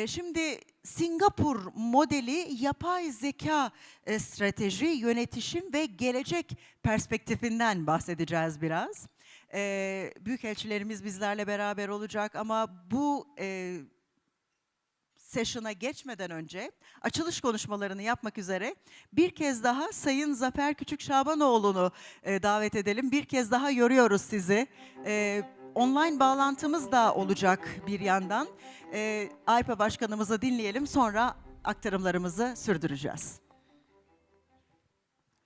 Şimdi Singapur modeli yapay zeka strateji, yönetişim ve gelecek perspektifinden bahsedeceğiz biraz. Büyükelçilerimiz bizlerle beraber olacak ama bu session'a geçmeden önce açılış konuşmalarını yapmak üzere bir kez daha Sayın Zafer Küçükşabanoğlu'nu davet edelim. Bir kez daha yoruyoruz sizi. Online bağlantımız da olacak bir yandan. AYPA Başkanımızı dinleyelim, sonra aktarımlarımızı sürdüreceğiz.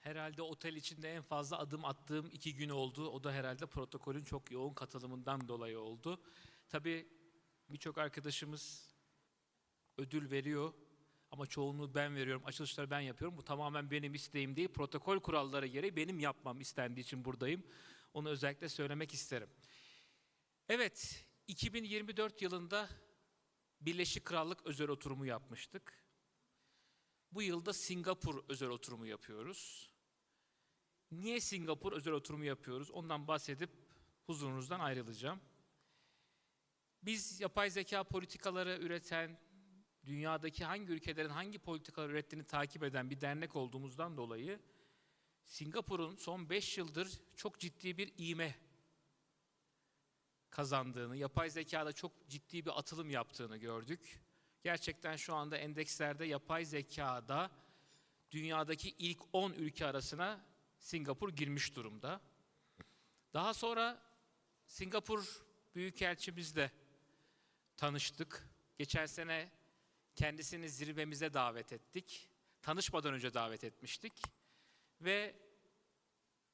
Herhalde otel içinde en fazla adım attığım 2 gün oldu. O da herhalde protokolün çok yoğun katılımından dolayı oldu. Tabii birçok arkadaşımız ödül veriyor ama çoğunluğu ben veriyorum, açılışları ben yapıyorum. Bu tamamen benim isteğim değil, protokol kuralları gereği benim yapmam istendiği için buradayım. Onu özellikle söylemek isterim. Evet, 2024 yılında Birleşik Krallık özel oturumu yapmıştık. Bu yılda Singapur özel oturumu yapıyoruz. Niye Singapur özel oturumu yapıyoruz? Ondan bahsedip huzurunuzdan ayrılacağım. Biz yapay zeka politikaları üreten, dünyadaki hangi ülkelerin hangi politikalar ürettiğini takip eden bir dernek olduğumuzdan dolayı Singapur'un son 5 yıldır çok ciddi bir ivme kazandığını, yapay zekada çok ciddi bir atılım yaptığını gördük. Gerçekten şu anda endekslerde yapay zekada dünyadaki ilk 10 ülke arasına Singapur girmiş durumda. Daha sonra Singapur Büyükelçimizle tanıştık. Geçen sene kendisini zirvemize davet ettik. Tanışmadan önce davet etmiştik. Ve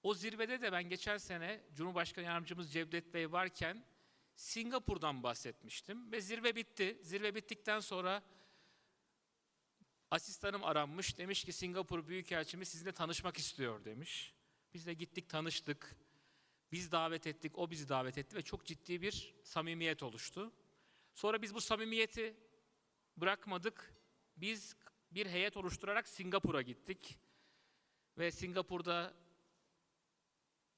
o zirvede de ben geçen sene Cumhurbaşkanı Yardımcımız Cevdet Bey varken Singapur'dan bahsetmiştim. Ve zirve bitti. Zirve bittikten sonra asistanım aranmış. Demiş ki Singapur Büyükelçimiz sizinle tanışmak istiyor demiş. Biz de gittik tanıştık. Biz davet ettik, o bizi davet etti ve çok ciddi bir samimiyet oluştu. Sonra biz bu samimiyeti bırakmadık. Biz bir heyet oluşturarak Singapur'a gittik. Ve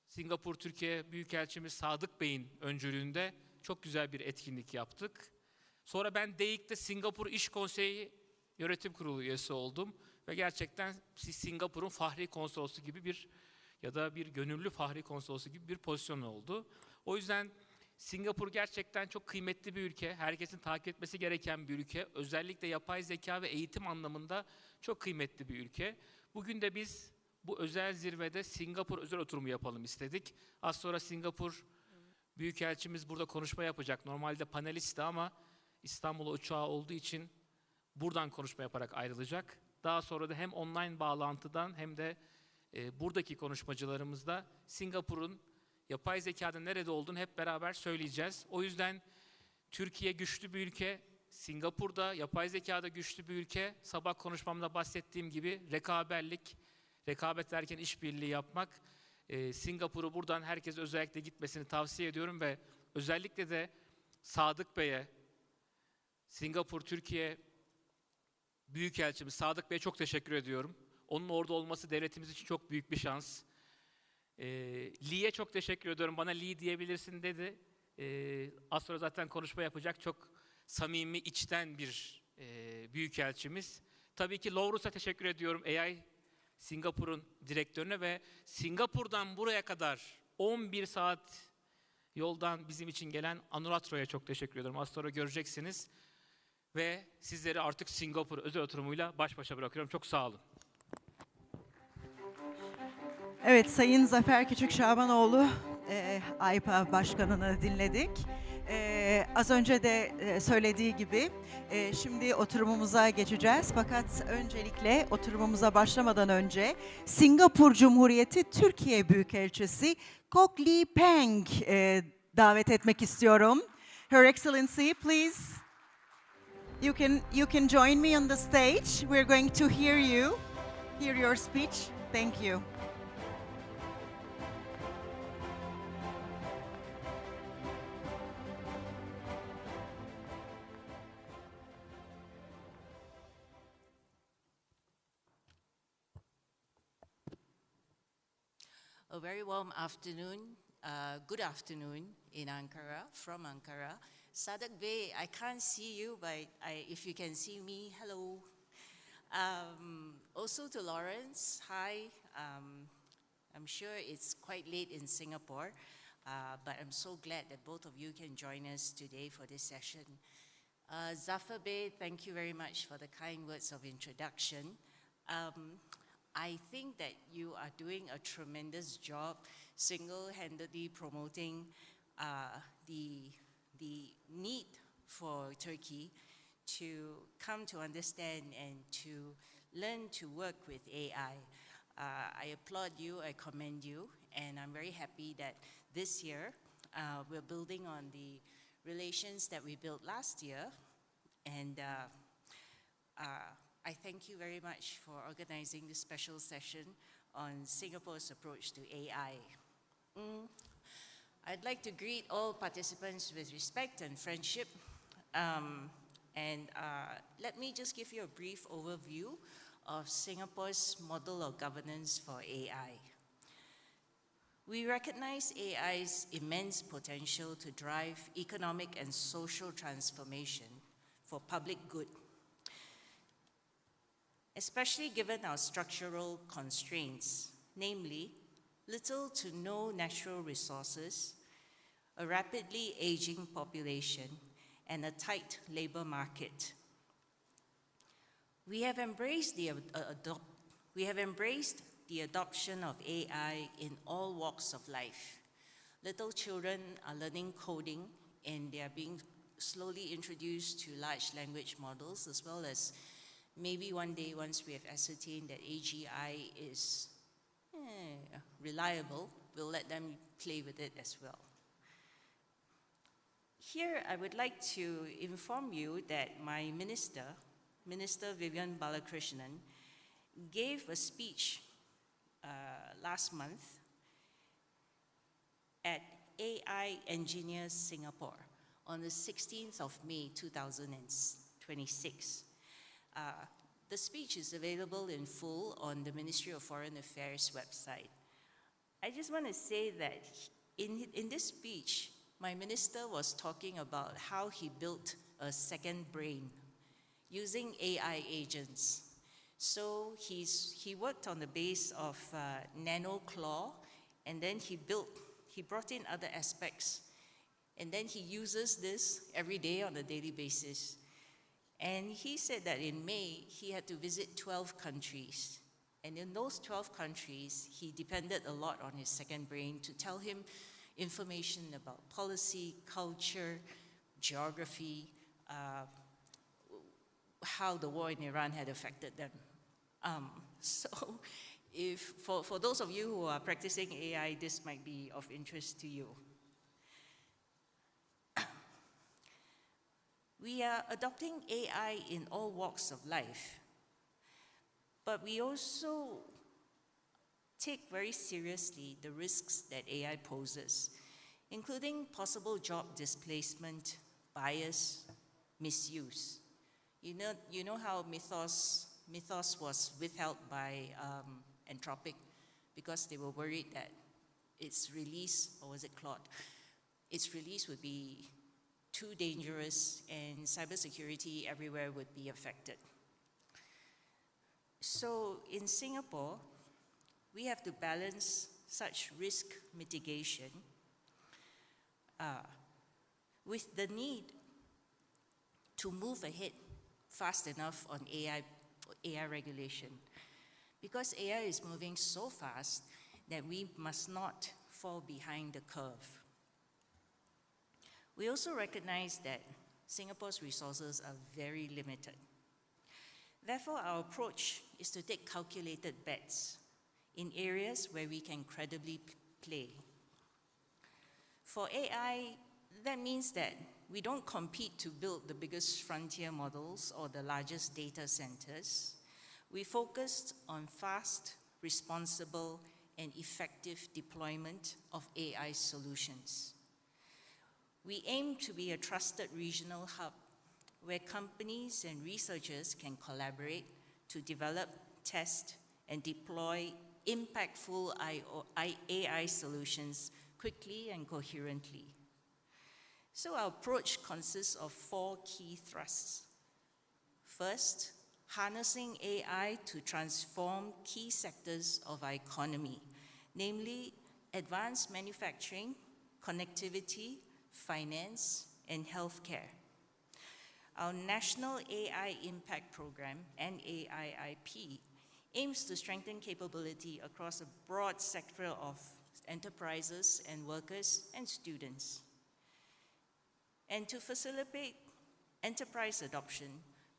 Singapur Türkiye Büyükelçimiz Sadık Bey'in öncülüğünde çok güzel bir etkinlik yaptık. Sonra ben DEİK'te Singapur İş Konseyi Yönetim Kurulu üyesi oldum. Ve gerçekten Singapur'un fahri konsolosu gibi bir gönüllü fahri konsolosu gibi bir pozisyon oldu. O yüzden Singapur gerçekten çok kıymetli bir ülke. Herkesin takip etmesi gereken bir ülke. Özellikle yapay zeka ve eğitim anlamında çok kıymetli bir ülke. Bugün de biz bu özel zirvede Singapur özel oturumu yapalım istedik. Az sonra Singapur Büyükelçimiz burada konuşma yapacak. Normalde panelistti ama İstanbul'a uçağı olduğu için buradan konuşma yaparak ayrılacak. Daha sonra da hem online bağlantıdan hem de buradaki konuşmacılarımızda Singapur'un yapay zekada nerede olduğunu hep beraber söyleyeceğiz. O yüzden Türkiye güçlü bir ülke, Singapur'da yapay zekada güçlü bir ülke. Sabah konuşmamda bahsettiğim gibi rekabet derken işbirliği yapmak. Singapur'u buradan herkes özellikle gitmesini tavsiye ediyorum ve özellikle de Sadık Bey'e, Singapur Türkiye Büyükelçimiz Sadık Bey'e çok teşekkür ediyorum. Onun orada olması devletimiz için çok büyük bir şans. Lee'ye çok teşekkür ediyorum. Bana Lee diyebilirsin dedi. Az sonra zaten konuşma yapacak. Çok samimi, içten bir büyükelçimiz. Tabii ki Laurus'a teşekkür ediyorum. AI Singapur'un direktörüne ve Singapur'dan buraya kadar 11 saat yoldan bizim için gelen Anuratro'ya çok teşekkür ediyorum. Az sonra göreceksiniz. Ve sizleri artık Singapur özel oturumuyla baş başa bırakıyorum. Çok sağ olun. Evet, Sayın Zafer Küçükşabanoğlu, AYPA Başkanı'nı dinledik. Az önce de söylediği gibi şimdi oturumumuza geçeceğiz. Fakat öncelikle oturumumuza başlamadan önce Singapur Cumhuriyeti Türkiye Büyükelçisi Kok Lee Peng davet etmek istiyorum. Her Excellency, please. You can join me on the stage. We're going to hear your speech. Thank you. A very warm afternoon, good afternoon in Ankara, from Ankara, Sadak Bey, I can't see you, but if you can see me, hello. Also to Lawrence, hi. I'm sure it's quite late in Singapore, but I'm so glad that both of you can join us today for this session. Zafar Bey, thank you very much for the kind words of introduction. I think that you are doing a tremendous job single-handedly promoting the need for Turkey to come to understand and to learn to work with AI. I applaud you, I commend you, and I'm very happy that this year we're building on the relations that we built last year, and I thank you very much for organizing this special session on Singapore's approach to AI. I'd like to greet all participants with respect and friendship. Let me just give you a brief overview of Singapore's model of governance for AI. We recognize AI's immense potential to drive economic and social transformation for public good, especially given our structural constraints, namely little to no natural resources, a rapidly aging population, and a tight labor market. We have embraced the adoption of AI in all walks of life. Little children are learning coding, and they are being slowly introduced to large language models, as well as maybe one day, once we have ascertained that AGI is reliable, we'll let them play with it as well. Here, I would like to inform you that my Minister Vivian Balakrishnan, gave a speech last month at AI Engineers Singapore on the 16th of May 2026. The speech is available in full on the Ministry of Foreign Affairs website. I just want to say that in this speech, my minister was talking about how he built a second brain using AI agents. So he worked on the base of nano claw, and then he brought in other aspects, and then he uses this every day on a daily basis. And he said that in May, he had to visit 12 countries. And in those 12 countries, he depended a lot on his second brain to tell him information about policy, culture, geography, how the war in Iran had affected them. So for those of you who are practicing AI, this might be of interest to you. We are adopting AI in all walks of life, but we also take very seriously the risks that AI poses, including possible job displacement, bias, misuse. You know how Mythos was withheld by Anthropic because they were worried that its release, or was it Claude? Its release would be too dangerous and cybersecurity everywhere would be affected. So in Singapore, we have to balance such risk mitigation with the need to move ahead fast enough on AI regulation, because AI is moving so fast that we must not fall behind the curve. We also recognize that Singapore's resources are very limited. Therefore, our approach is to take calculated bets in areas where we can credibly play. For AI, that means that we don't compete to build the biggest frontier models or the largest data centers. We focused on fast, responsible, and effective deployment of AI solutions. We aim to be a trusted regional hub where companies and researchers can collaborate to develop, test, and deploy impactful AI solutions quickly and coherently. So our approach consists of 4 key thrusts. First, harnessing AI to transform key sectors of our economy, namely advanced manufacturing, connectivity, finance, and healthcare. Our National AI Impact Program, NAIIP, aims to strengthen capability across a broad sector of enterprises and workers and students. And to facilitate enterprise adoption,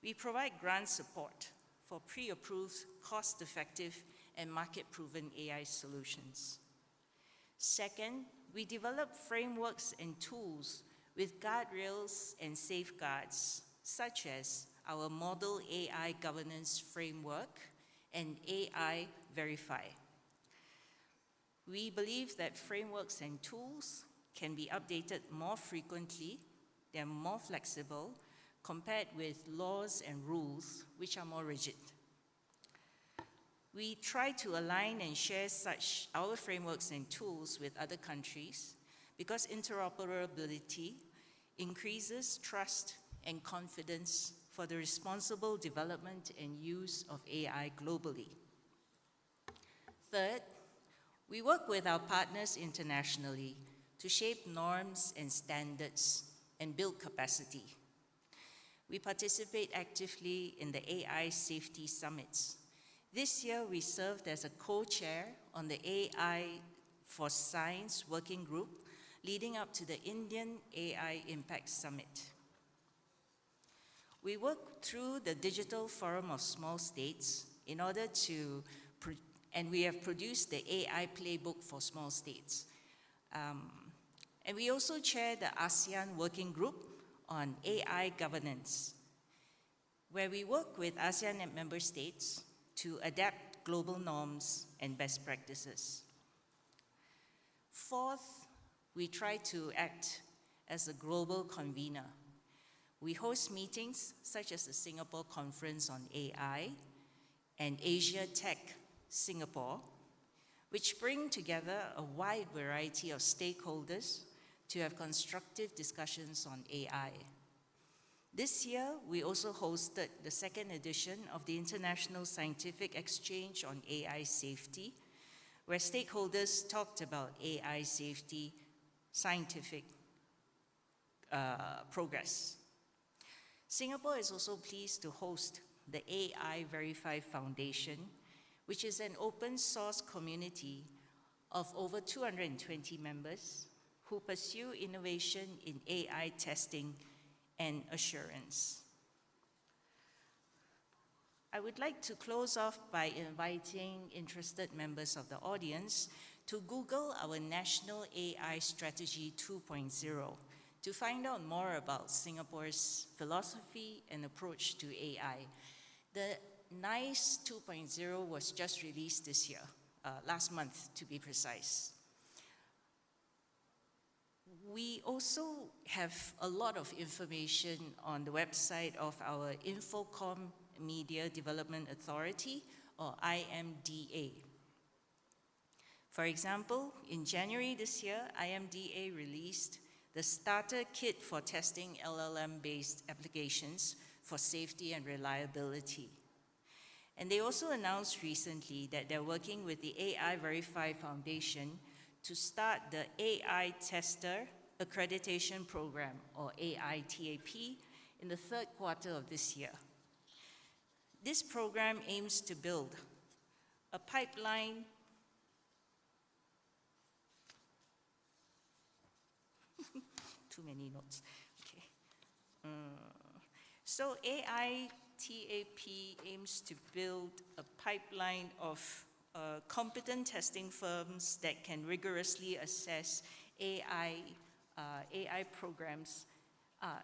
we provide grant support for pre-approved, cost-effective, and market-proven AI solutions. Second, we develop frameworks and tools with guardrails and safeguards, such as our Model AI Governance Framework and AI Verify. We believe that frameworks and tools can be updated more frequently, they're more flexible, compared with laws and rules, which are more rigid. We try to align and share our frameworks and tools with other countries because interoperability increases trust and confidence for the responsible development and use of AI globally. Third, we work with our partners internationally to shape norms and standards and build capacity. We participate actively in the AI Safety Summits. This year, we served as a co-chair on the AI for Science Working Group leading up to the Indian AI Impact Summit. We work through the Digital Forum of Small States in order to, and we have produced the AI Playbook for Small States. And we also chair the ASEAN Working Group on AI Governance, where we work with ASEAN member states to adapt global norms and best practices. Fourth, we try to act as a global convener. We host meetings such as the Singapore Conference on AI and Asia Tech Singapore, which bring together a wide variety of stakeholders to have constructive discussions on AI. This year, we also hosted the second edition of the International Scientific Exchange on AI Safety, where stakeholders talked about AI safety, scientific progress. Singapore is also pleased to host the AI Verify Foundation, which is an open source community of over 220 members who pursue innovation in AI testing and assurance. I would like to close off by inviting interested members of the audience to Google our National AI Strategy 2.0 to find out more about Singapore's philosophy and approach to AI. The NICE 2.0 was just released this year, last month to be precise. We also have a lot of information on the website of our Infocom Media Development Authority, or IMDA. For example, in January this year, IMDA released the Starter Kit for testing LLM-based applications for safety and reliability. And they also announced recently that they're working with the AI Verify Foundation to start the AI Tester Accreditation Program, or AITAP, in the third quarter of this year. This program aims to build a pipeline too many notes. Okay. So AITAP aims to build a pipeline of competent testing firms that can rigorously assess AI programs,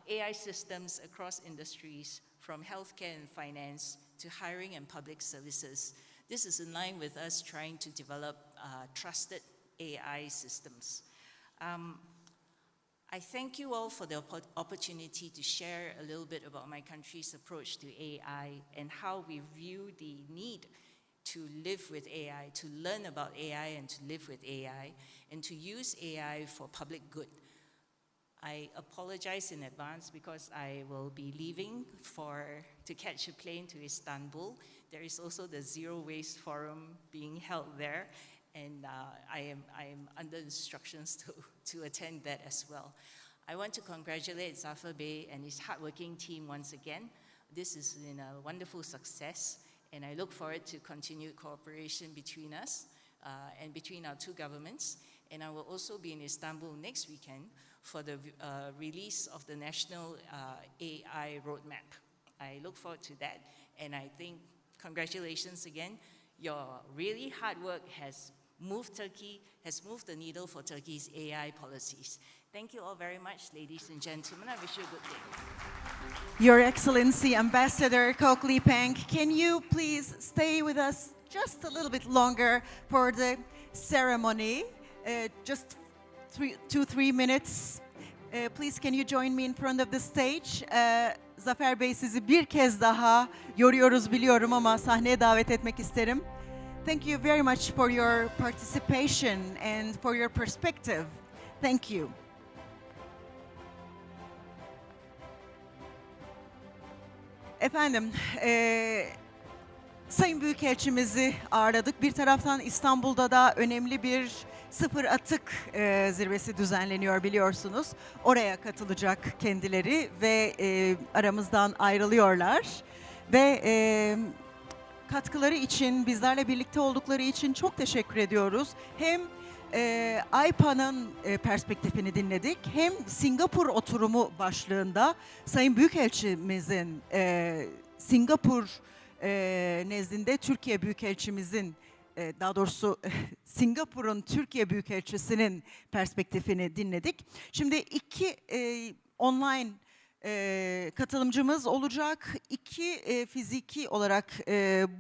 AI systems across industries, from healthcare and finance to hiring and public services. This is in line with us trying to develop trusted AI systems. I thank you all for the opportunity to share a little bit about my country's approach to AI and how we view the need to live with AI, to learn about AI and to live with AI, and to use AI for public good. I apologize in advance because I will be leaving to catch a plane to Istanbul. There is also the Zero Waste Forum being held there, and I am under instructions to attend that as well. I want to congratulate Zafar Bey and his hardworking team once again. This has been a wonderful success, and I look forward to continued cooperation between us and between our two governments. And I will also be in Istanbul next weekend for the release of the National AI Roadmap. I look forward to that, and I think congratulations again. Your really hard work has moved Turkey, has moved the needle for Turkey's AI policies. Thank you all very much, ladies and gentlemen. I wish you a good day. Your Excellency, Ambassador Kok Lee Peng, can you please stay with us just a little bit longer for the ceremony? Just 2-3 minutes. Please, can you join me in front of the stage? Zafer Bey, sizi bir kez daha yoruyoruz biliyorum ama sahneye davet etmek isterim. Thank you very much for your participation and for your perspective. Thank you. Efendim, Sayın Büyükelçimizi ağırladık. Bir taraftan İstanbul'da da önemli bir sıfır atık zirvesi düzenleniyor biliyorsunuz. Oraya katılacak kendileri ve aramızdan ayrılıyorlar. Ve katkıları için, bizlerle birlikte oldukları için çok teşekkür ediyoruz. Hem AYPA'nın perspektifini dinledik, hem Singapur oturumu başlığında Sayın Büyükelçimizin Singapur nezdinde Türkiye Büyükelçimizin daha doğrusu Singapur'un Türkiye Büyükelçisi'nin perspektifini dinledik. Şimdi 2 online katılımcımız olacak. 2 fiziki olarak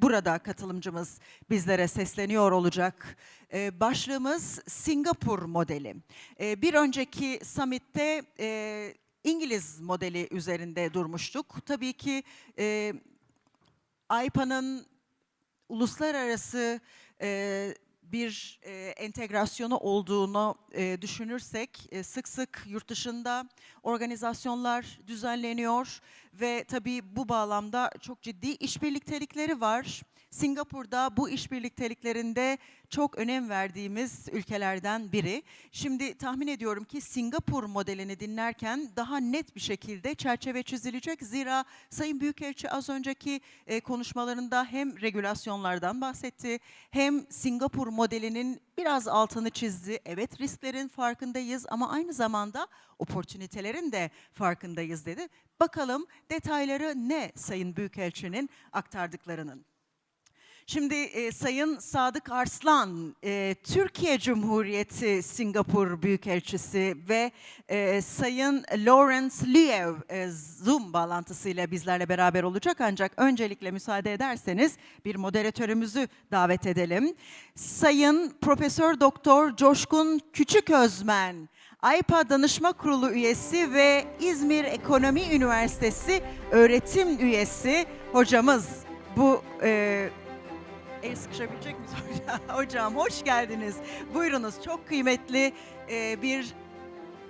burada katılımcımız bizlere sesleniyor olacak. Başlığımız Singapur modeli. Bir önceki summit'te İngiliz modeli üzerinde durmuştuk. Tabii ki AYPA'nın uluslararası bir entegrasyonu olduğunu düşünürsek sık sık yurt dışında organizasyonlar düzenleniyor ve tabii bu bağlamda çok ciddi işbirliktelikleri var. Singapur'da bu işbirlikteliklerinde çok önem verdiğimiz ülkelerden biri. Şimdi tahmin ediyorum ki Singapur modelini dinlerken daha net bir şekilde çerçeve çizilecek. Zira Sayın Büyükelçi az önceki konuşmalarında hem regülasyonlardan bahsetti, hem Singapur modelinin biraz altını çizdi. Evet, risklerin farkındayız ama aynı zamanda opportunitelerin de farkındayız dedi. Bakalım detayları ne Sayın Büyükelçinin aktardıklarının. Şimdi Sayın Sadık Arslan, Türkiye Cumhuriyeti Singapur Büyükelçisi ve Sayın Lawrence Liew Zoom bağlantısıyla bizlerle beraber olacak. Ancak öncelikle müsaade ederseniz bir moderatörümüzü davet edelim. Sayın Profesör Doktor Coşkun Küçüközmen, AYPA Danışma Kurulu üyesi ve İzmir Ekonomi Üniversitesi öğretim üyesi hocamız. Bu el sıkışabilecek miyiz hocam? Hocam hoş geldiniz. Buyurunuz, çok kıymetli bir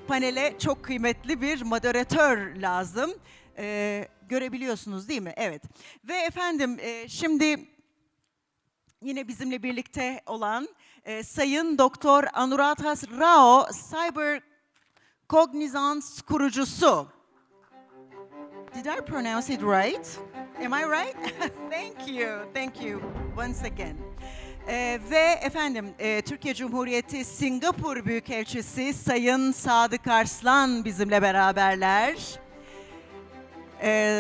panele çok kıymetli bir moderatör lazım. Görebiliyorsunuz değil mi? Evet. Ve efendim şimdi yine bizimle birlikte olan Sayın Doktor Anuradhas Rao, Cyber Cognizance kurucusu. Did I pronounce it right? Am I right? Thank you, thank you once again. Ve efendim Türkiye Cumhuriyeti Singapur Büyükelçisi Sayın Sadık Arslan bizimle beraberler.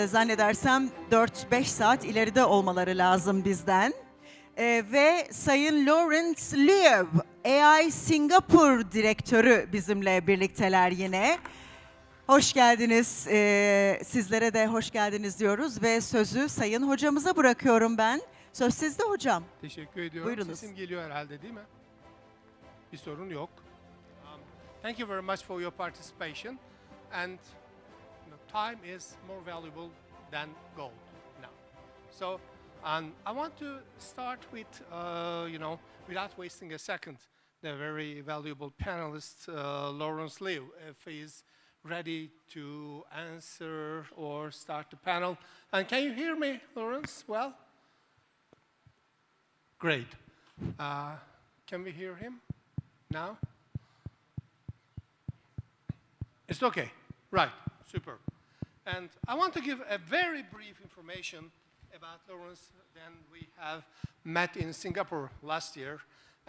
Zannedersem 4-5 saat ileride olmaları lazım bizden. Ve Sayın Lawrence Liew, AI Singapur Direktörü bizimle birlikteler yine. Hoş geldiniz. Sizlere de hoş geldiniz diyoruz ve sözü Sayın Hocamıza bırakıyorum ben. Söz sizde hocam. Teşekkür ediyorum. Buyurunuz. Sesim geliyor herhalde değil mi? Bir sorun yok. Thank you very much for your participation. And time is more valuable than gold now. So I want to start with, without wasting a second, the very valuable panelist, Lawrence Liew, if he's ready to answer or start the panel. And can you hear me, Lawrence? Well? Great. Can we hear him now? It's okay. Right. Super. And I want to give a very brief information about Lawrence. Then we have met in Singapore last year.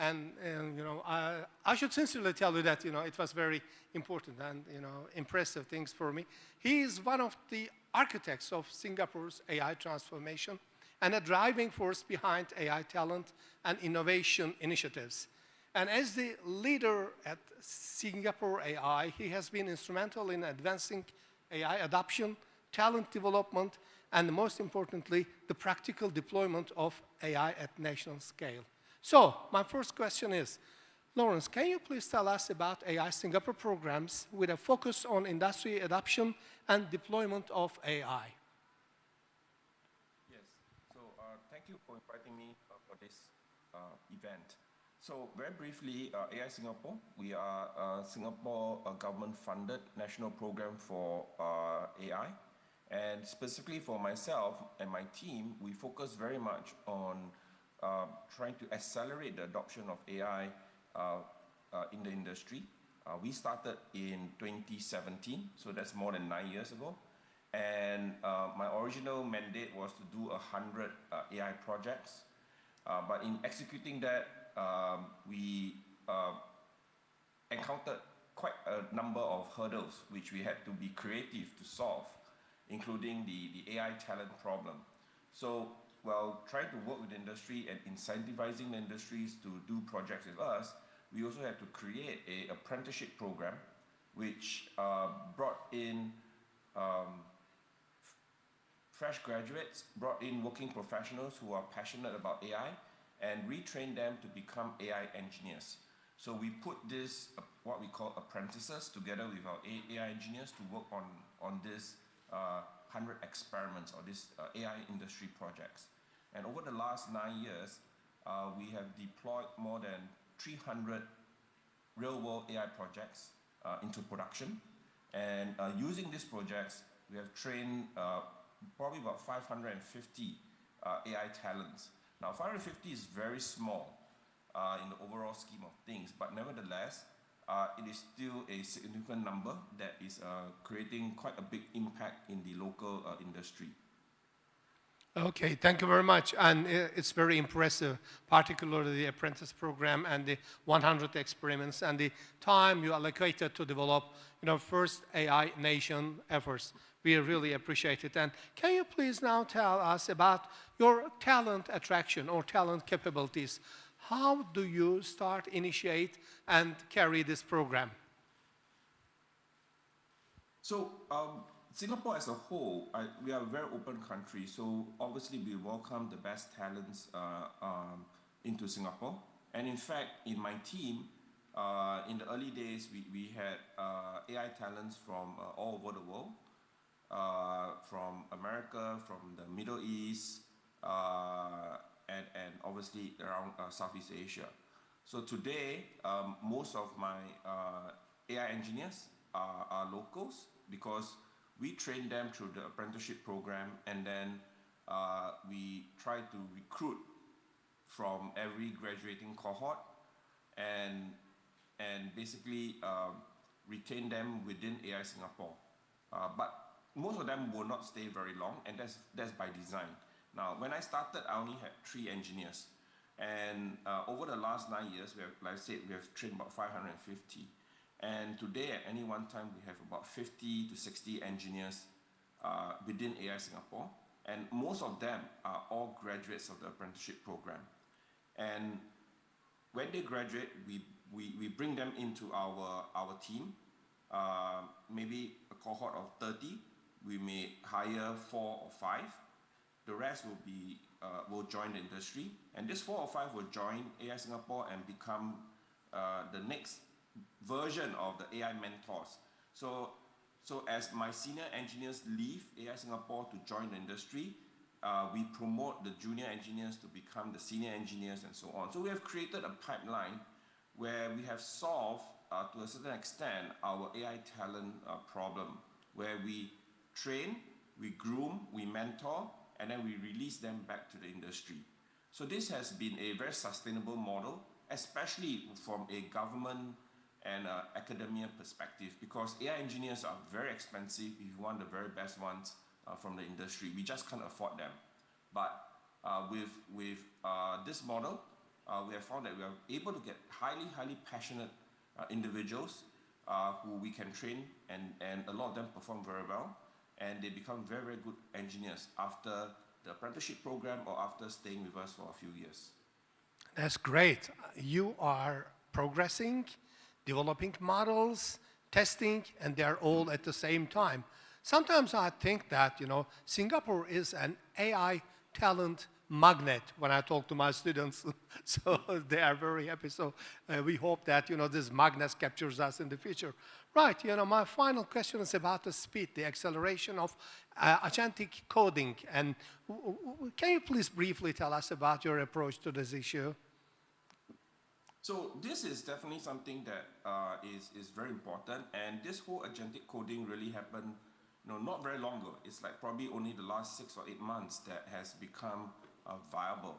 And you know, I should sincerely tell you that, you know, it was very important and, you know, impressive things for me. He is one of the architects of Singapore's AI transformation and a driving force behind AI talent and innovation initiatives. And as the leader at Singapore AI, he has been instrumental in advancing AI adoption, talent development, and most importantly, the practical deployment of AI at national scale. So, my first question is, Lawrence, can you please tell us about AI Singapore programs with a focus on industry adoption and deployment of AI? Yes, so thank you for inviting me for this event. So very briefly, AI Singapore, we are a Singapore government-funded national program for AI. And specifically for myself and my team, we focus very much on trying to accelerate the adoption of AI in the industry. We started in 2017, so that's more than 9 years ago. And my original mandate was to do 100 AI projects. But in executing that, we encountered quite a number of hurdles which we had to be creative to solve, including the AI talent problem. So, while trying to work with the industry and incentivizing the industries to do projects with us, we also had to create an apprenticeship program which brought in fresh graduates, brought in working professionals who are passionate about AI, and retrain them to become AI engineers. So we put this, what we call apprentices, together with our AI engineers to work on this 100 experiments or these AI industry projects. And over the last 9 years, we have deployed more than 300 real-world AI projects into production. And using these projects, we have trained probably about 550 AI talents. Now, 550 is very small in the overall scheme of things, but nevertheless, it is still a significant number that is creating quite a big impact in the local industry. Okay, thank you very much. And it's very impressive, particularly the apprentice program and the 100 experiments and the time you allocated to develop, you know, first AI nation efforts. We really appreciate it. And can you please now tell us about your talent attraction or talent capabilities? How do you start, initiate, and carry this program? So, Singapore as a whole, we are a very open country, so obviously we welcome the best talents into Singapore. And in fact, in my team, in the early days, we had AI talents from all over the world, from America, from the Middle East, and obviously around Southeast Asia. So today, most of my AI engineers are locals because we train them through the apprenticeship program, and then we try to recruit from every graduating cohort and basically retain them within AI Singapore. But most of them will not stay very long, and that's by design. Now, when I started, I only had 3 engineers. And over the last 9 years, we have, like I said, we have trained about 550. And today, at any one time, we have about 50 to 60 engineers within AI Singapore. And most of them are all graduates of the apprenticeship program. And when they graduate, we bring them into our team. Maybe a cohort of 30, we may hire 4 or 5. The rest will join the industry. And this 4 or 5 will join AI Singapore and become the next version of the AI mentors. So as my senior engineers leave AI Singapore to join the industry, we promote the junior engineers to become the senior engineers and so on. So we have created a pipeline where we have solved to a certain extent, our AI talent problem, where we train, we groom, we mentor, and then we release them back to the industry. So this has been a very sustainable model, especially from a government and academia perspective, because AI engineers are very expensive if you want the very best ones from the industry. We just can't afford them. But with this model, we have found that we are able to get highly passionate individuals who we can train, and a lot of them perform very well, and they become very good engineers after the apprenticeship program or after staying with us for a few years. That's great. You are progressing, developing models, testing, and they're all at the same time. Sometimes I think that, Singapore is an AI talent magnet when I talk to my students. So they are very happy. So we hope that, this magnet captures us in the future. Right, my final question is about the speed, the acceleration of agentic coding. And can you please briefly tell us about your approach to this issue? So this is definitely something that is very important, and this whole agentic coding really happened, not very long ago. It's like probably only the last 6 or 8 months that has become viable.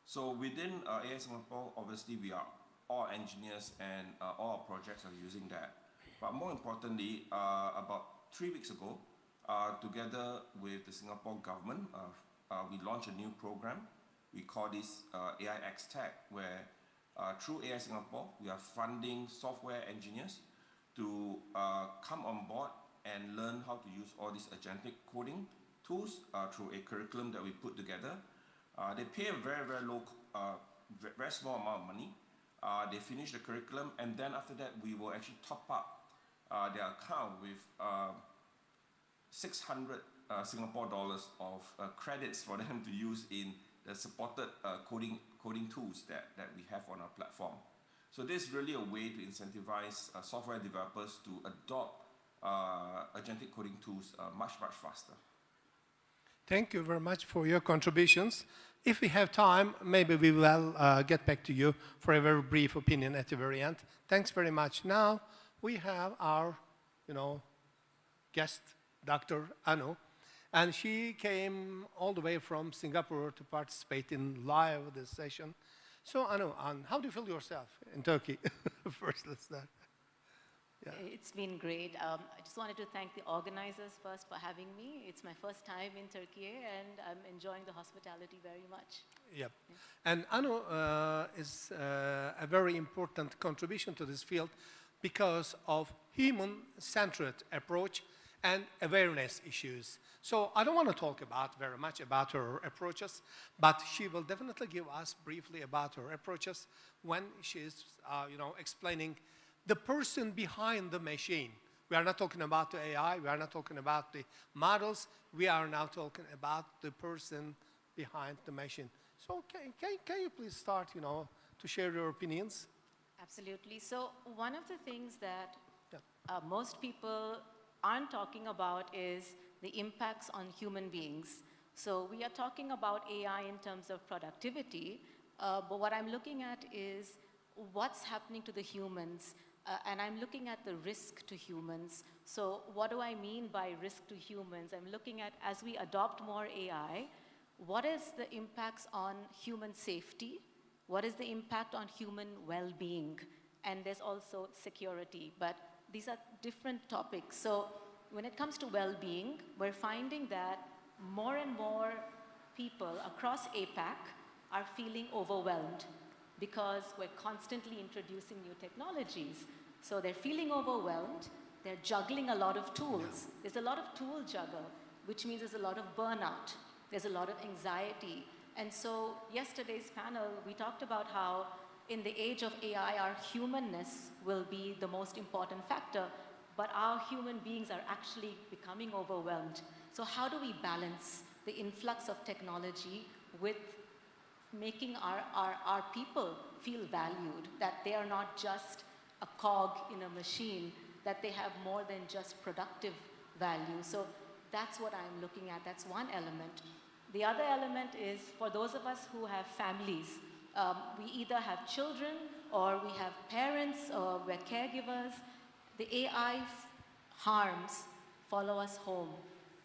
So within AI Singapore, obviously we are all engineers, and all our projects are using that. But more importantly, about 3 weeks ago, together with the Singapore government, we launched a new program. We call this AI X Tech, where through AI Singapore, we are funding software engineers to come on board and learn how to use all these agentic coding tools through a curriculum that we put together. They pay a very low, very small amount of money. They finish the curriculum, and then after that, we will actually top up their account with 600 Singapore dollars of credits for them to use in the supported coding tools that we have on our platform. So this is really a way to incentivize software developers to adopt agentic coding tools much faster. Thank you very much for your contributions. If we have time, maybe we will get back to you for a very brief opinion at the very end. Thanks very much. Now we have our, guest, Dr. Anu, and she came all the way from Singapore to participate in live this session. So Anu, how do you feel yourself in Turkey? First, let's start. Yeah. It's been great. I just wanted to thank the organizers first for having me. It's my first time in Turkey, and I'm enjoying the hospitality very much. Yep. And Anu is a very important contribution to this field because of human-centered approach and awareness issues. So I don't want to talk very much about her approaches, but she will definitely give us briefly about her approaches when she's, explaining the person behind the machine. We are not talking about the AI, we are not talking about the models, we are now talking about the person behind the machine. So can you please start, to share your opinions? Absolutely. So one of the things that most people aren't talking about is the impacts on human beings. So we are talking about AI in terms of productivity, but what I'm looking at is what's happening to the humans, and I'm looking at the risk to humans. So what do I mean by risk to humans? I'm looking at, as we adopt more AI, what is the impacts on human safety? What is the impact on human well-being? And there's also security, but these are different topics. So when it comes to well-being, we're finding that more and more people across APAC are feeling overwhelmed because we're constantly introducing new technologies. So they're feeling overwhelmed, they're juggling a lot of tools. There's a lot of tool juggle, which means there's a lot of burnout, there's a lot of anxiety. And so yesterday's panel, we talked about how in the age of AI, our humanness will be the most important factor, but our human beings are actually becoming overwhelmed. So how do we balance the influx of technology with making our people feel valued, that they are not just a cog in a machine, that they have more than just productive value? So that's what I'm looking at. That's one element. The other element is for those of us who have families, We either have children or we have parents or we're caregivers. The AI harms follow us home.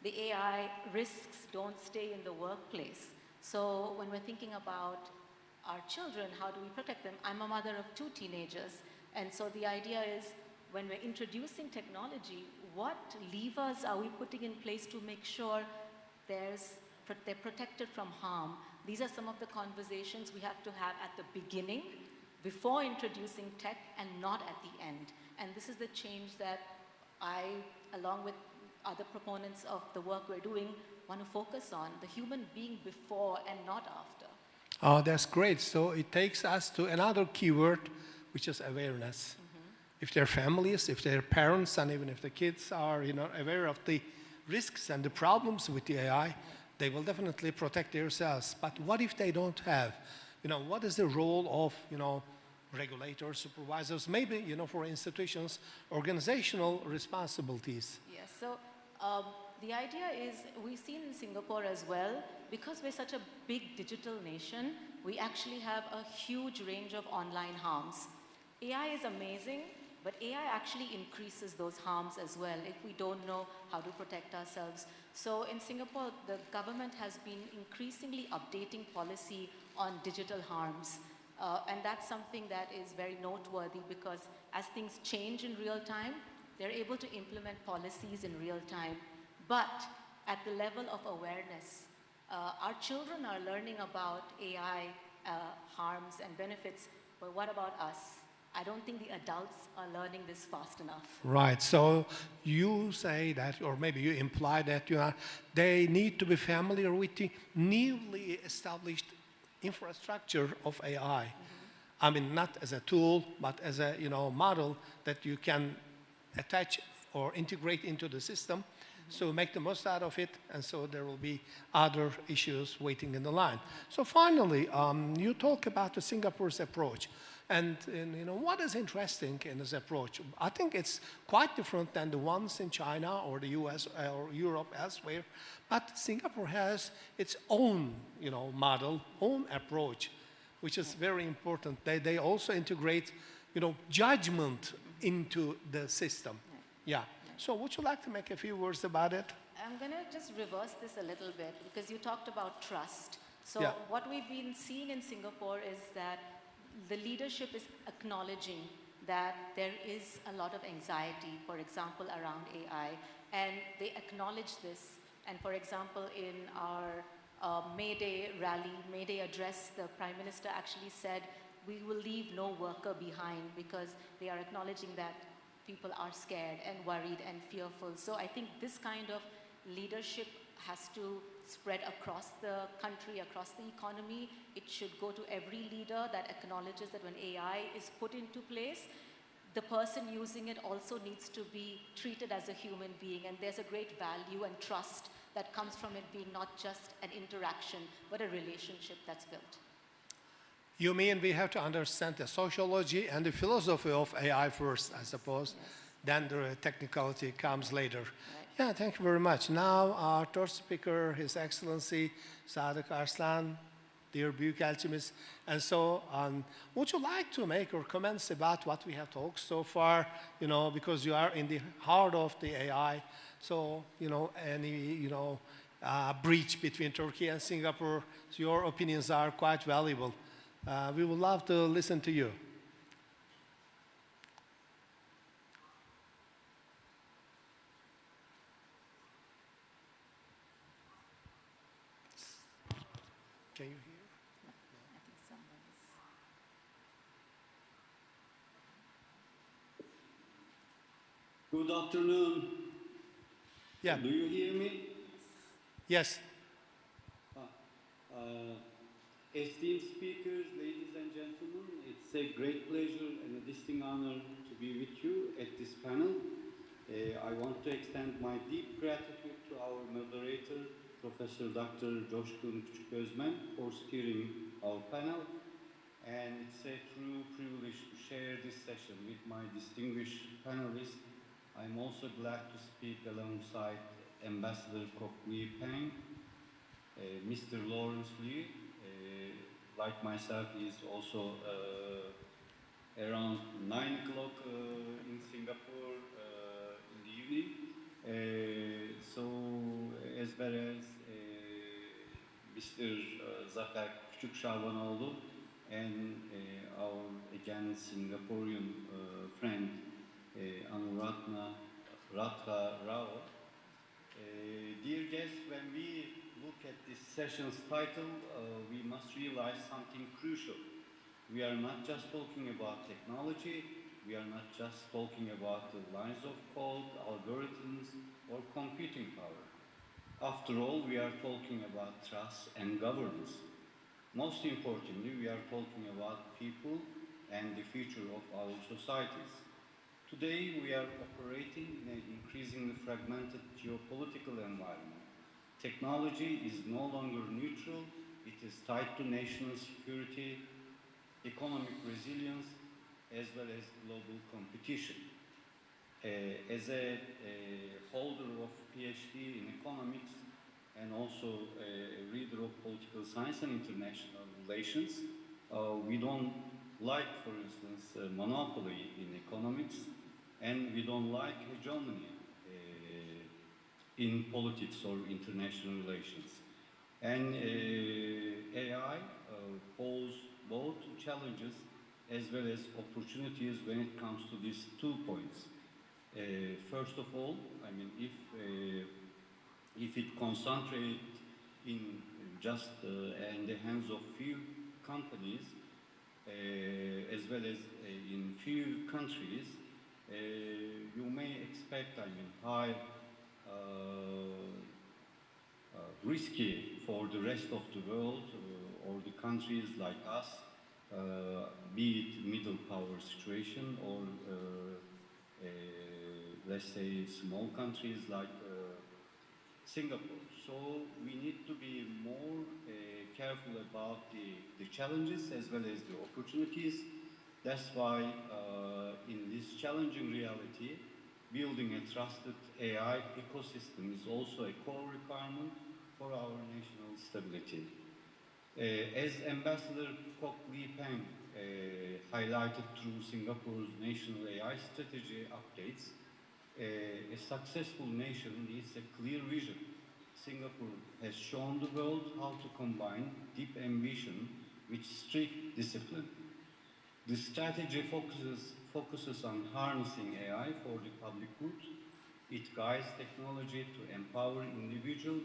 The AI risks don't stay in the workplace. So when we're thinking about our children, how do we protect them? I'm a mother of 2 teenagers, and so the idea is when we're introducing technology, what levers are we putting in place to make sure they're protected from harm? These are some of the conversations we have to have at the beginning, before introducing tech, and not at the end. And this is the change that I, along with other proponents of the work we're doing, want to focus on, the human being before and not after. Oh, that's great. So it takes us to another keyword, which is awareness. If their families, if their parents, and even if the kids are, aware of the risks and the problems with the AI, they will definitely protect themselves. But what if they don't have? What is the role of, regulators, supervisors, maybe, for institutions, organizational responsibilities? Yes, so the idea is, we've seen in Singapore as well, because we're such a big digital nation, we actually have a huge range of online harms. AI is amazing, but AI actually increases those harms as well if we don't know how to protect ourselves. So in Singapore, the government has been increasingly updating policy on digital harms. And that's something that is very noteworthy, because as things change in real time, they're able to implement policies in real time. But at the level of awareness, our children are learning about AI harms and benefits, but what about us? I don't think the adults are learning this fast enough. Right. So you say that, or maybe you imply that they need to be familiar with the newly established infrastructure of AI. I mean, not as a tool, but as a model that you can attach or integrate into the system. So make the most out of it, and so there will be other issues waiting in the line. So finally, you talk about the Singapore's approach. And what is interesting in this approach? I think it's quite different than the ones in China or the US or Europe elsewhere. But Singapore has its own model, own approach, which is very important. They also integrate judgment into the system. Yeah. So would you like to make a few words about it? I'm going to just reverse this a little bit, because you talked about trust. So Yeah. what we've been seeing in Singapore is that the leadership is acknowledging that there is a lot of anxiety, for example, around AI, and they acknowledge this. And for example, in our May Day rally, May Day address, the Prime Minister actually said, we will leave no worker behind, because they are acknowledging that people are scared and worried and fearful. So I think this kind of leadership has to spread across the country, across the economy. It should go to every leader that acknowledges that when AI is put into place, the person using it also needs to be treated as a human being. And there's a great value and trust that comes from it being not just an interaction, but a relationship that's built. You mean we have to understand the sociology and the philosophy of AI first, I suppose. Yes. Then the technicality comes later. Right. Yeah, thank you very much. Now our third speaker, His Excellency Sadık Arslan, dear Büyükelçimiz. And so would you like to make your comments about what we have talked so far, because you are in the heart of the AI. So, any, breach between Turkey and Singapore, so your opinions are quite valuable. We would love to listen to you. Can you hear? I think someone's... Good afternoon. Yeah. Do you hear me? Yes. Esteemed speakers, ladies and gentlemen, it's a great pleasure and a distinct honor to be with you at this panel. I want to extend my deep gratitude to our moderator, Professor Dr. Coşkun Küçüközmen, for steering our panel. And it's a true privilege to share this session with my distinguished panelists. I'm also glad to speak alongside Ambassador Kok Wee Peng, Mr. Lawrence Liu, like myself, is also around 9 o'clock in Singapore in the evening. So, as well as Mr. Zafer Küçükşabanoğlu and our, again, Singaporean friend, Anuratha Rao. Dear guests, when we look at this session's title, we must realize something crucial. We are not just talking about technology, we are not just talking about the lines of code, algorithms, or computing power. After all, we are talking about trust and governance. Most importantly, we are talking about people and the future of our societies. Today, we are operating in an increasingly fragmented geopolitical environment. Technology is no longer neutral, it is tied to national security, economic resilience, as well as global competition. As a holder of PhD in economics and also a reader of political science and international relations, we don't like, for instance, monopoly in economics, and we don't like hegemony in politics or international relations. And AI poses both challenges as well as opportunities when it comes to these 2 points. First of all, I mean, if it concentrates in just in the hands of few companies, as well as in few countries, you may expect, I mean, high risky for the rest of the world or the countries like us, be it middle power situation or let's say small countries like Singapore. So we need to be more careful about the challenges as well as the opportunities. That's why in this challenging reality, building a trusted AI ecosystem is also a core requirement for our national stability. As Ambassador Kok Lee Peng highlighted through Singapore's national AI strategy updates, a successful nation needs a clear vision. Singapore has shown the world how to combine deep ambition with strict discipline. The strategy focuses on harnessing AI for the public good. It guides technology to empower individuals,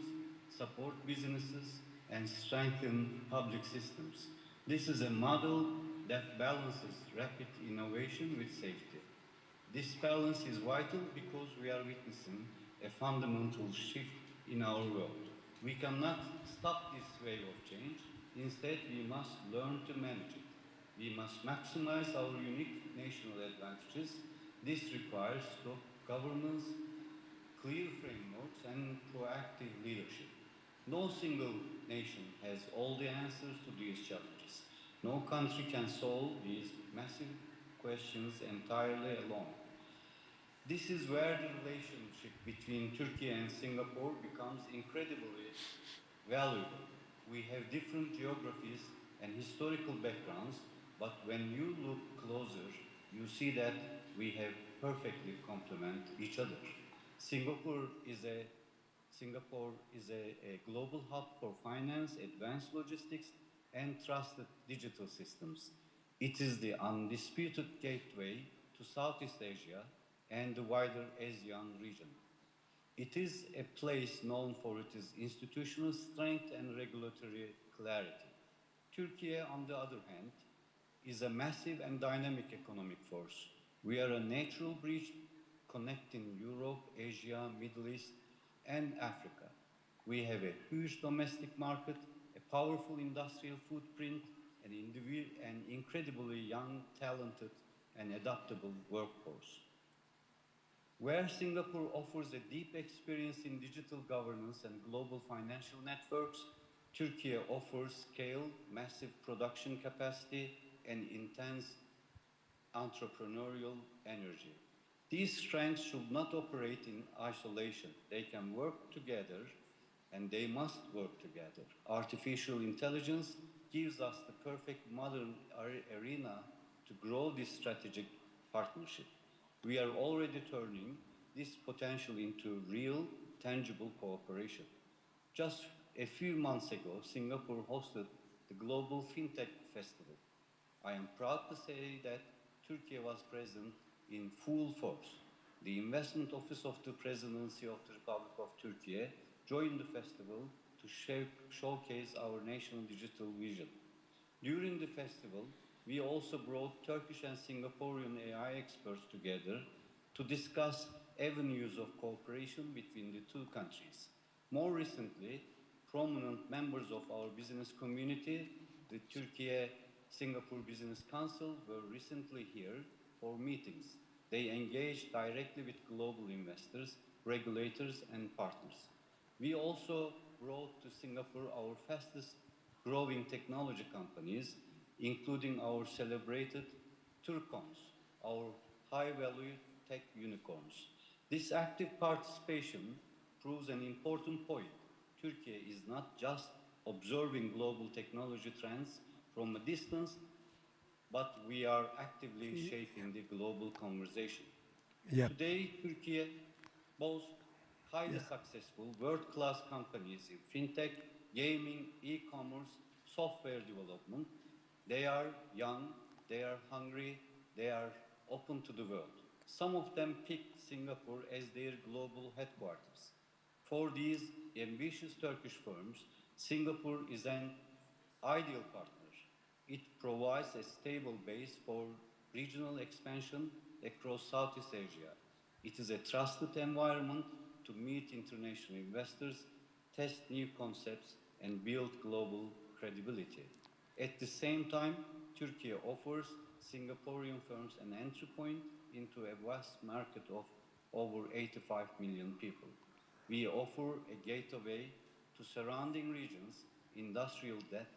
support businesses, and strengthen public systems. This is a model that balances rapid innovation with safety. This balance is vital because we are witnessing a fundamental shift in our world. We cannot stop this wave of change. Instead, we must learn to manage it. We must maximize our unique national advantages. This requires strong governance, clear frameworks, and proactive leadership. No single nation has all the answers to these challenges. No country can solve these massive questions entirely alone. This is where the relationship between Turkey and Singapore becomes incredibly valuable. We have different geographies and historical backgrounds, but when you look closer, you see that we have perfectly complement each other. Singapore is a global hub for finance, advanced logistics, and trusted digital systems. It is the undisputed gateway to Southeast Asia and the wider ASEAN region. It is a place known for its institutional strength and regulatory clarity. Turkey, on the other hand, is a massive and dynamic economic force. We are a natural bridge connecting Europe, Asia, Middle East, and Africa. We have a huge domestic market, a powerful industrial footprint, an incredibly young, talented, and adaptable workforce. Where Singapore offers a deep experience in digital governance and global financial networks, Turkey offers scale, massive production capacity, and intense entrepreneurial energy. These strengths should not operate in isolation. They can work together, and they must work together. Artificial intelligence, gives us the perfect modern arena to grow this strategic partnership. We are already turning this potential into real, tangible cooperation. Just a few months ago, Singapore hosted the Global FinTech Festival. I am proud to say that Turkey was present in full force. The Investment Office of the Presidency of the Republic of Turkey joined the festival to showcase our national digital vision. During the festival, we also brought Turkish and Singaporean AI experts together to discuss avenues of cooperation between the two countries. More recently, prominent members of our business community, the Turkey-Singapore Business Council, were recently here for meetings. They engaged directly with global investors, regulators, and partners. We also brought to Singapore our fastest growing technology companies, including our celebrated Turcons, our high-value tech unicorns. This active participation proves an important point. Turkey is not just observing global technology trends from a distance, but we are actively shaping the global conversation. Yep. Today, Turkey boasts highly successful world-class companies in fintech, gaming, e-commerce, software development. They are young, they are hungry, they are open to the world. Some of them picked Singapore as their global headquarters. For these ambitious Turkish firms, Singapore is an ideal partner. It provides a stable base for regional expansion across Southeast Asia. It is a trusted environment to meet international investors, test new concepts, and build global credibility. At the same time, Turkey offers Singaporean firms an entry point into a vast market of over 85 million people. We offer a gateway to surrounding regions, industrial depth,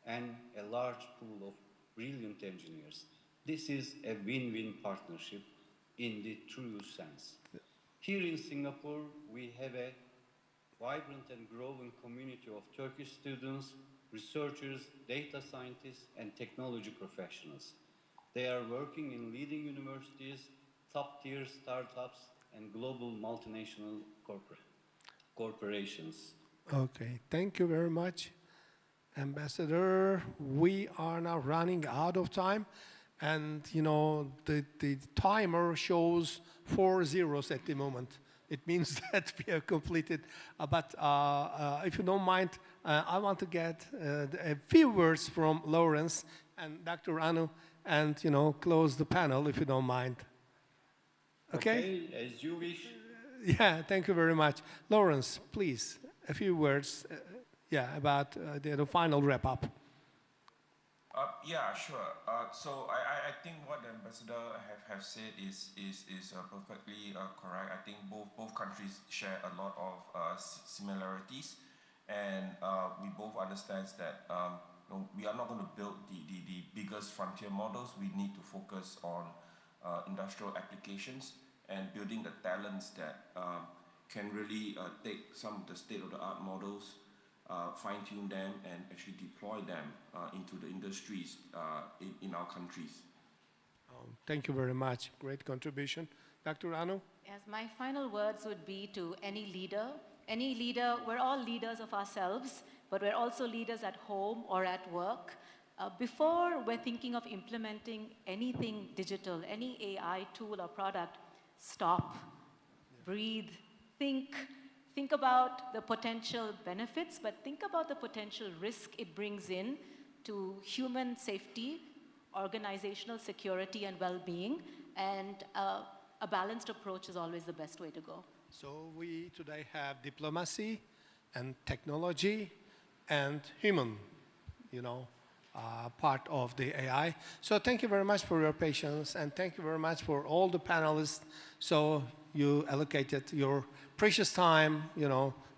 and a large pool of brilliant engineers. This is a win-win partnership in the true sense. Here in Singapore, we have a vibrant and growing community of Turkish students, researchers, data scientists, and technology professionals. They are working in leading universities, top-tier startups, and global multinational corporations. Okay, thank you very much, Ambassador. We are now running out of time, and you know the timer shows 4 zeros at the moment. It means that we have completed. But if you don't mind, I want to get a few words from Lawrence and Dr. Anu, and you know close the panel if you don't mind. Okay? As you wish. Yeah, thank you very much. Lawrence, please, a few words about the final wrap-up. Yeah, sure. So I think what the ambassador have said is perfectly correct. I think both countries share a lot of similarities, and we both understand that we are not going to build the biggest frontier models. We need to focus on industrial applications and building the talents that can really take some of the state-of-the-art models, fine-tune them, and actually deploy them into the industries in our countries. Thank you very much. Great contribution. Dr. Anu? Yes, my final words would be to any leader. Any leader, we're all leaders of ourselves, but we're also leaders at home or at work. Before we're thinking of implementing anything digital, any AI tool or product, stop, breathe, think about the potential benefits, but think about the potential risk it brings in to human safety, organizational security and well-being, and a balanced approach is always the best way to go. So we today have diplomacy and technology and human, part of the AI. So thank you very much for your patience, and thank you very much for all the panelists. So you allocated your precious time,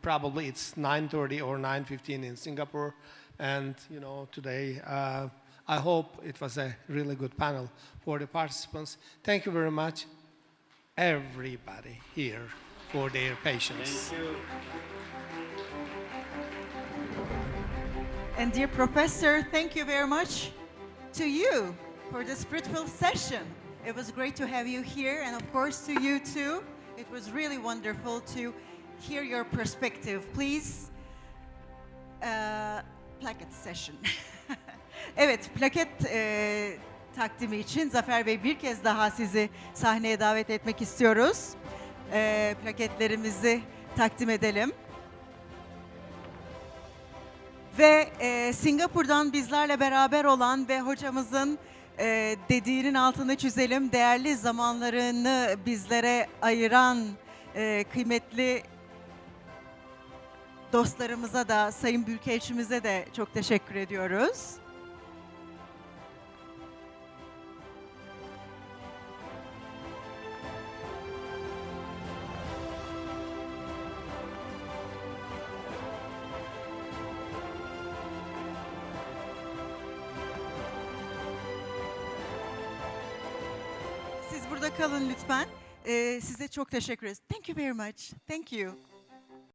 probably it's 9:30 or 9:15 in Singapore. And, today, I hope it was a really good panel for the participants. Thank you very much, everybody here, for their patience. Thank you. And dear professor, thank you very much to you for this fruitful session. It was great to have you here, and of course to you too. It was really wonderful to hear your perspective. Please, plaket session. Evet, plaket takdimi için Zafer Bey bir kez daha sizi sahneye davet etmek istiyoruz. Plaketlerimizi takdim edelim. Ve Singapur'dan bizlerle beraber olan ve hocamızın dediğinin altını çizelim, değerli zamanlarını bizlere ayıran kıymetli dostlarımıza da, Sayın Büyükelçimize de çok teşekkür ediyoruz. Siz burada kalın lütfen. Size çok teşekkür ederiz. Thank you very much. Thank you.